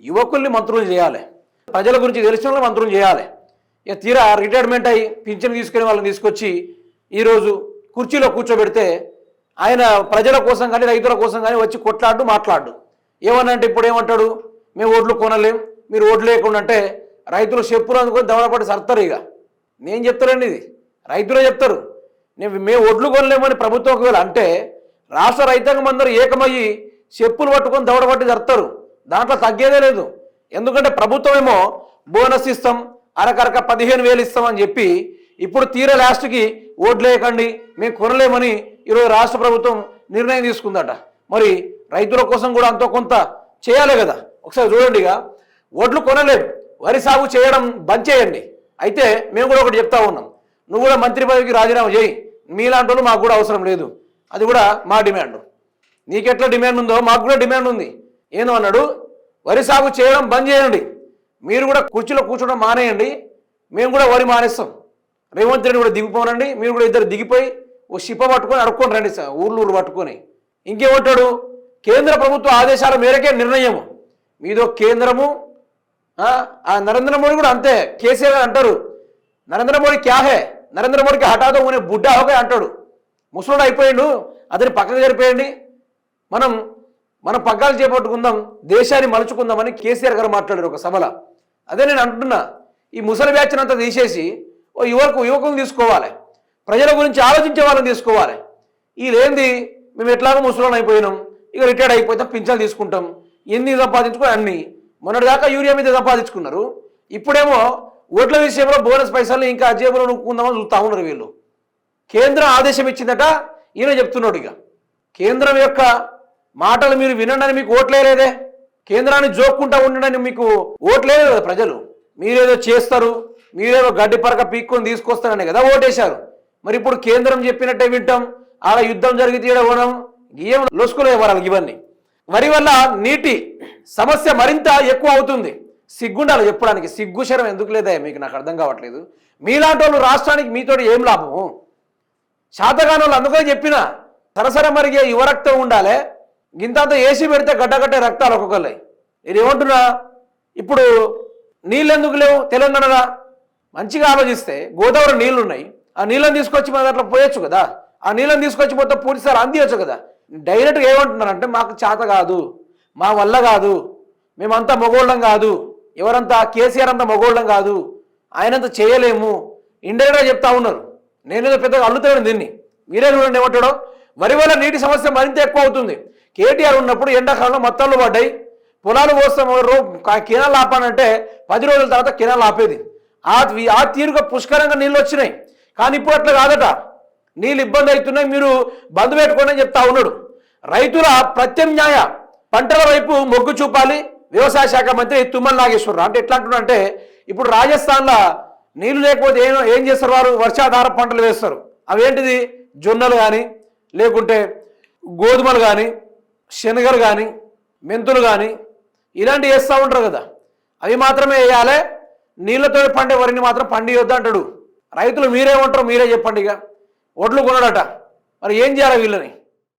యువకుల్ని మంత్రులు చేయాలి, ప్రజల గురించి తెలిసిన వాళ్ళని మంత్రులు చేయాలి. ఇక తీరా రిటైర్మెంట్ అయ్యి పింఛన్ తీసుకునే వాళ్ళని తీసుకొచ్చి ఈరోజు కుర్చీలో కూర్చోబెడితే ఆయన ప్రజల కోసం కానీ రైతుల కోసం కానీ వచ్చి కొట్లాడు మాట్లాడు. ఏమన్నంటే ఇప్పుడు ఏమంటాడు, మేము ఓట్లు కొనలేం, మీరు ఓట్లు లేకుండా అంటే రైతులు చెప్పులు అనుకొని దవడపడి సర్తారు. ఇక నేను చెప్తానండి, ఇది రైతులే చెప్తారు. మేము ఓట్లు కొనలేమని ప్రభుత్వం ఒకవేళ అంటే రాష్ట్ర రైతాంగం అందరూ ఏకమయ్యి చెప్పులు పట్టుకొని దవడపట్టి సర్తారు. దాంట్లో తగ్గేదే లేదు. ఎందుకంటే ప్రభుత్వం ఏమో బోనస్ ఇస్తాం, అరకరక 15,000 ఇస్తామని చెప్పి ఇప్పుడు తీరా లాస్ట్కి ఓట్లు వేయకండి మేము కొనలేమని ఈరోజు రాష్ట్ర ప్రభుత్వం నిర్ణయం తీసుకుందట. మరి రైతుల కోసం కూడా అంతో కొంత చేయాలి కదా. ఒకసారి చూడండి, ఇక ఓట్లు కొనలేదు, వరి సాగు చేయడం బంద్ చేయండి. అయితే మేము కూడా ఒకటి చెప్తా ఉన్నాం, నువ్వు కూడా మంత్రి పదవికి రాజీనామా చేయి, మీలాంటి వాళ్ళు మాకు కూడా అవసరం లేదు, అది కూడా మా డిమాండ్. నీకెట్లా డిమాండ్ ఉందో మాకు కూడా డిమాండ్ ఉంది. ఏమో అన్నాడు, వరి సాగు చేయడం బంద్ చేయండి, మీరు కూడా కుర్చీలో కూర్చోవడం మానేయండి, మేము కూడా వరి మానేస్తాం. రేవంత్ రెడ్డి కూడా దిగిపోనండి, మీరు కూడా ఇద్దరు దిగిపోయి ఓ షిప్ప పట్టుకొని అడుక్కొని రండి సార్, ఊర్లు పట్టుకొని. ఇంకేమంటాడు, కేంద్ర ప్రభుత్వ ఆదేశాల మేరకే నిర్ణయము మీదో కేంద్రము. ఆ నరేంద్ర మోడీ కూడా అంతే, కేసీఆర్ అంటారు నరేంద్ర మోడీ క్యా హే, నరేంద్ర మోడీకి హఠాతో ఉనే బుడ్డా హోకే అంటాడు. ముసలోడు అయిపోయిండు, అతని పక్కకు జరిపోయండి, మనం పగ్గాలు చేపట్టుకుందాం, దేశాన్ని మలుచుకుందామని కేసీఆర్ గారు మాట్లాడారు ఒక సభలో. అదే నేను అంటున్నా, ఈ ముసలి బ్యాచ్ని అంతా తీసేసి ఓ యువకులను తీసుకోవాలి, ప్రజల గురించి ఆలోచించే వాళ్ళని తీసుకోవాలి. ఇదేంది, మేము ఎట్లాగో ముసలోళ్ళు అయిపోయినాం, ఇక రిటైర్డ్ అయిపోతాం, పింఛన్లు తీసుకుంటాం, ఎన్ని సంపాదించుకో అన్ని. మొన్నటిదాకా యూరియా మీద సంపాదించుకున్నారు, ఇప్పుడేమో ఓట్ల విషయంలో బోనస్ పైసలు ఇంకా జేబులో నొక్కుందామని చూస్తూ ఉన్నారు వీళ్ళు. కేంద్రం ఆదేశం ఇచ్చిందట, ఈయన చెప్తున్నాడు. ఇక కేంద్రం యొక్క మాటలు మీరు వినండి, మీకు ఓట్లేదే, కేంద్రాన్ని జోక్కుంటా ఉండడానికి మీకు ఓట్లేదు కదా ప్రజలు. మీరేదో చేస్తారు, మీరేదో గడ్డి పరక పీక్కొని తీసుకొస్తారని కదా ఓటేశారు. మరి ఇప్పుడు కేంద్రం చెప్పినట్టే వింటాం, ఆడ యుద్ధం జరిగితే ఇవ్వడం ఏం లొసుకులే వాళ్ళకి. ఇవన్నీ వరి వల్ల నీటి సమస్య మరింత ఎక్కువ అవుతుంది. సిగ్గుండాలి చెప్పడానికి, సిగ్గు శరం ఎందుకు లేదా మీకు, నాకు అర్థం కావట్లేదు. మీలాంటి వాళ్ళు రాష్ట్రానికి మీతో ఏం లాభము? శాతగాని వాళ్ళు అందుకని చెప్పిన సరసర మరిగే యువరక్తం ఉండాలి, గింతంతా ఏసీ పెడితే గడ్డగట్టే రక్తాలు ఒక్కొక్కళ్ళే. నేను ఏమంటున్నా, ఇప్పుడు నీళ్ళు ఎందుకు లేవు తెలంగాణలో? మంచిగా ఆలోచిస్తే గోదావరి నీళ్లు ఉన్నాయి, ఆ నీళ్ళని తీసుకొచ్చి మన దాంట్లో పోయొచ్చు కదా, ఆ నీళ్ళని తీసుకొచ్చి మొత్తం పూర్తిసారి అందియచ్చు కదా. డైరెక్ట్గా ఏమంటున్నారంటే మాకు చేత కాదు, మా వల్ల కాదు, మేమంతా మగోళ్ళం కాదు, ఎవరంతా కేసీఆర్ అంతా మగోళ్ళం కాదు, ఆయనంతా చేయలేము, ఇండైరెక్ట్గా చెప్తా ఉన్నారు. నేనేదో పెద్దగా అల్లుతాను దీన్ని, మీరే చూడండి ఏమంటాడో. వరి వల్ల నీటి సమస్య మరింత ఎక్కువ అవుతుంది. కేటీఆర్ ఉన్నప్పుడు ఎండాకాలంలో మొత్తాలు పడ్డాయి, పొలాలు కోస్తాం కెనాలు ఆపానంటే 10 రోజుల తర్వాత కెనాలు ఆపేది. ఆ తీరుగా పుష్కలంగా నీళ్ళు వచ్చినాయి. కానీ ఇప్పుడు అట్లా కాదట, నీళ్ళు ఇబ్బంది అవుతున్నాయి, మీరు బంద్ పెట్టుకోండి అని చెప్తా ఉన్నాడు. రైతుల ప్రత్యామ్నాయ పంటల వైపు మొగ్గు చూపాలి వ్యవసాయ శాఖ మంత్రి తుమ్మల నాగేశ్వరరావు. అంటే ఎట్లా అంటున్నారంటే, ఇప్పుడు రాజస్థాన్లో నీళ్లు లేకపోతే ఏం చేస్తారు వారు, వర్షాధార పంటలు వేస్తారు. అవేంటిది, జొన్నలు కానీ లేకుంటే గోధుమలు కానీ శనగలు కానీ మెంతులు కానీ ఇలాంటివి వేస్తూ ఉంటారు కదా, అవి మాత్రమే వేయాలి, నీళ్ళతో పండే వరిని మాత్రం పండియొద్దు అంటాడు. రైతులు మీరేమంటారు మీరే చెప్పండి. ఇక ఒడ్లు కొనడట, మరి ఏం చేయాలి వీళ్ళని?